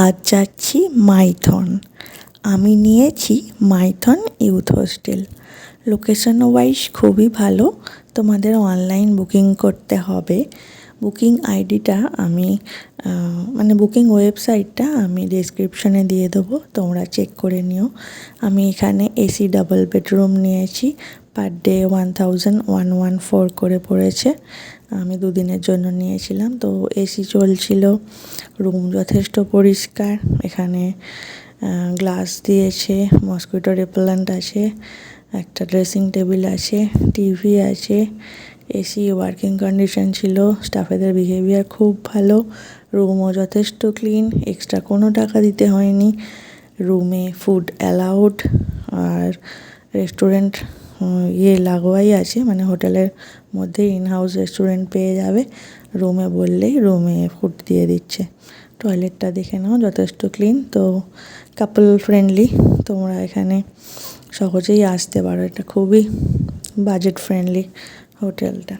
আজ যাচ্ছি মাইথন। আমি নিয়েছি Maithon youth hostel. Location wise খুবই ভালো। তোমাদের অনলাইন বুকিং করতে হবে। বুকিং আইডিটা আমি বুকিং ওয়েবসাইটটা আমি ডেসক্রিপশনে দিয়ে দেবো, তোমরা চেক করে নিও। আমি এখানে এসি ডাবল বেডরুম নিয়েছি। পার ডে 1114 করে পড়েছে। আমি 2 দিনের জন্য নিয়েছিলাম। তো এসি চলছিল, রুম যথেষ্ট পরিষ্কার। এখানে গ্লাস দিয়েছে, মসকিটো রিপেলেন্ট আছে, একটা ড্রেসিং টেবিল আছে, টিভি আছে, এসি ওয়ার্কিং কন্ডিশন ছিল। স্টাফেদের বিহেভিয়ার খুব ভালো। রুমও যথেষ্ট ক্লিন, এক্সট্রা কোনো টাকা দিতে হয়নি। রুমে ফুড অ্যালাউড, আর রেস্টুরেন্ট লাগোয়াই আছে, মানে হোটেলের মধ্যে ইনহাউস রেস্টুরেন্ট পেয়ে যাবে। রুমে বললেই রুমে ফুড দিয়ে দিচ্ছে। টয়লেটটা দেখে নাও, যথেষ্ট ক্লিন। তো কাপল ফ্রেন্ডলি, তোমরা এখানে সহজেই আসতে পারো। এটা খুবই বাজেট ফ্রেন্ডলি হোটেলটা।